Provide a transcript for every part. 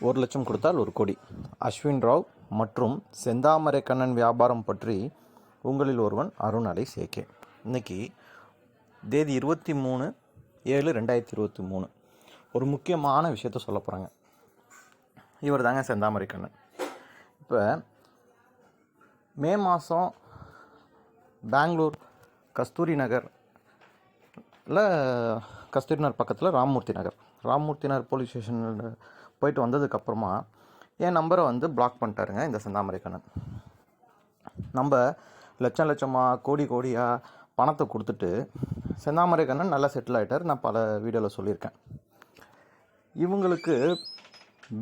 ஒரு லட்சம் கொடுத்தால் ஒரு கோடி. அஸ்வின் ராவ் மற்றும் செந்தாமரை கண்ணன் வியாபாரம் பற்றி உங்களில் ஒருவன் அருண் அலை சேகே. இன்றைக்கி தேதி 23/7/2023 ஒரு முக்கியமான விஷயத்த சொல்ல போகிறாங்க. இவர் தாங்க செந்தாமரை கண்ணன். இப்போ மே மாதம் பெங்களூர் கஸ்தூரி நகரில் பக்கத்தில் ராம்மூர்த்தி நகர் போலீஸ் ஸ்டேஷனில் போயிட்டு வந்ததுக்கப்புறமா என் நம்பரை பிளாக் பண்ணிட்டாருங்க இந்த செந்தாமரை கண்ணன். நம்ம லட்சமாக கோடியாக பணத்தை கொடுத்துட்டு செந்தாமரை கண்ணன் நல்லா செட்டில் ஆகிட்டார். நான் பல வீடியோவில் சொல்லியிருக்கேன். இவங்களுக்கு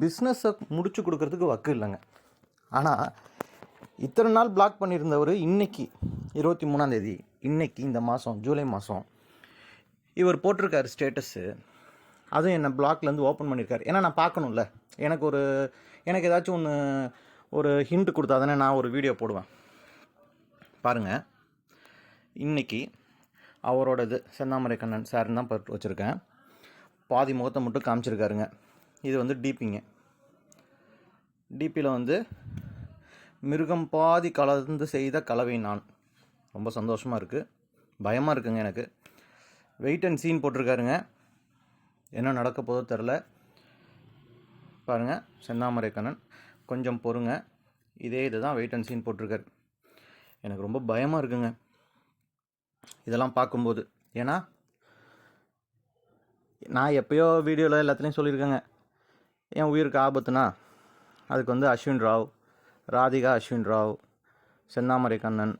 பிஸ்னஸை முடிச்சு கொடுக்கறதுக்கு வக்கு இல்லைங்க. ஆனால் இத்தனை நாள் பிளாக் பண்ணியிருந்தவர் இன்னைக்கு 23ஆம் தேதி, இன்னைக்கு இந்த மாதம் ஜூலை மாதம் இவர் போட்டிருக்காரு ஸ்டேட்டஸு. அதுவும் என்னை பிளாக்லேருந்து ஓப்பன் பண்ணியிருக்காரு. ஏன்னா நான் பார்க்கணும்ல, எனக்கு ஏதாச்சும் ஒரு ஹிண்ட் கொடுத்தா தானே நான் ஒரு வீடியோ போடுவேன். பாருங்கள், இன்றைக்கி அவரோட செந்தாமரை கண்ணன் சார்னு தான் போட்டு வச்சுருக்கேன். பாதி முகத்தை மட்டும் காமிச்சிருக்காருங்க. இது டிபிங்க. டிபியில் மிருகம் பாதி கலந்து செய்த கலவை நான். ரொம்ப சந்தோஷமாக இருக்குது, பயமாக இருக்குங்க எனக்கு. வெயிட் அண்ட் சீன் போட்டிருக்காருங்க. என்ன நடக்க போதோ தெரில. பாருங்கள், செந்தாமரை கண்ணன் கொஞ்சம் பொறுங்க. இதுதான் வெயிட் அண்ட் சீன் போட்டிருக்காரு. எனக்கு ரொம்ப பயமாக இருக்குங்க இதெல்லாம் பார்க்கும்போது. ஏன்னா நான் எப்போயோ வீடியோவில் எல்லாத்துலேயும் சொல்லியிருக்கேங்க, என் உயிருக்கு ஆபத்துனா அதுக்கு அஸ்வின் ராவ், ராதிகா அஸ்வின் ராவ், செந்தாமரை கண்ணன்,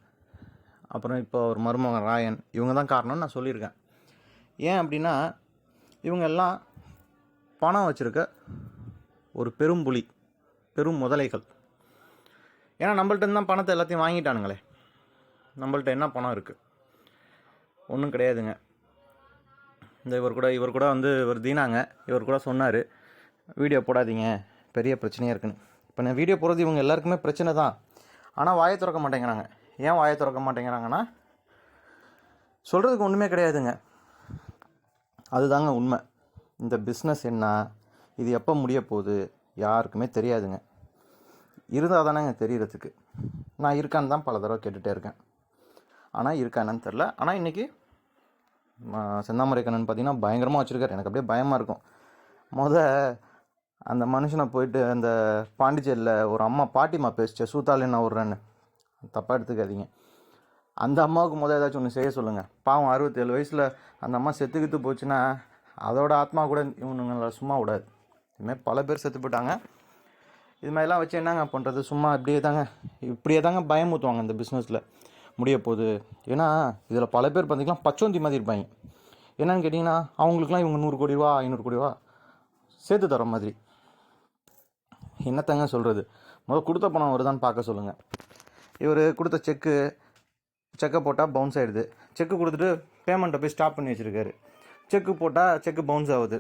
அப்புறம் இப்போ ஒரு மருமகன் ராயன், இவங்க தான் காரணம்னு நான் சொல்லியிருக்கேன். ஏன் அப்படின்னா இவங்க எல்லாம் பணம் வச்சுருக்க ஒரு பெரும்புலி, பெரும் முதலைகள். ஏன்னா நம்மள்ட்ட தான் பணத்தை எல்லாத்தையும் வாங்கிட்டானுங்களே. நம்மள்ட்ட என்ன பணம் இருக்குது? ஒன்றும் கிடையாதுங்க. இவர் கூட இவர் தீனாங்க, இவர் கூட சொன்னார் வீடியோ போடாதீங்க, பெரிய பிரச்சனையாக இருக்குன்னு. இப்போ நான் வீடியோ போடுறது இவங்க எல்லாருக்குமே பிரச்சனை தான். ஆனால் வாயை திறக்க மாட்டேங்கிறாங்க. ஏன் வாயை திறக்க மாட்டேங்கிறாங்கன்னா சொல்கிறதுக்கு ஒன்றுமே கிடையாதுங்க. அதுதாங்க உண்மை. இந்த பிஸ்னஸ் என்ன, இது எப்போ முடிய போகுது யாருக்குமே தெரியாதுங்க. இருந்தால் தானேங்க தெரியறதுக்கு. நான் இருக்கான்னு தான் பல தடவை கேட்டுகிட்டே இருக்கேன். ஆனால் இருக்கானு தெரில. ஆனால் இன்றைக்கி செந்தாமரை கண்ணன் பார்த்திங்கன்னா பயங்கரமாக வச்சுருக்காரு. எனக்கு அப்படியே பயமாக இருக்கும். அந்த மனுஷனை போயிட்டு அந்த பாண்டிச்சேரியில் ஒரு பாட்டிமா பேசிச்சு, சூத்தாலே நான் விட்றேன்னு. தப்பாக எடுத்துக்காதீங்க. அந்த அம்மாவுக்கு ஏதாச்சும் ஒன்று செய்ய சொல்லுங்கள். பாவம் 67 வயசில் அந்த அம்மா செத்துக்கிட்டு போச்சுன்னா அதோட ஆத்மா கூட இவனுங்களை சும்மா விடாது. இதுமாதிரி பல பேர் செத்து போயிட்டாங்க. இது மாதிரிலாம் வச்சு என்னங்க பண்ணுறது? சும்மா இப்படியே தாங்க பயமுத்துவாங்க இந்த பிஸ்னஸில் முடிய போகுது. ஏன்னா இதில் பல பேர் பார்த்திங்கன்னா பச்சோந்தி மாதிரி இருப்பாங்க. என்னன்னு கேட்டிங்கன்னா அவங்களுக்குலாம் இவங்க 100 கோடி ரூபா 500 கோடி ரூபா சேர்த்து தர மாதிரி. என்னத்தங்க சொல்கிறது? கொடுத்த பணம் வருதான்னு பார்க்க சொல்லுங்கள். இவர் கொடுத்த செக்கை போட்டால் பவுன்ஸ் ஆகிடுது. செக்கு கொடுத்துட்டு பேமெண்ட்டை போய் ஸ்டாப் பண்ணி வச்சுருக்காரு. செக்கு போட்டால் செக்கு பவுன்ஸ் ஆகுது.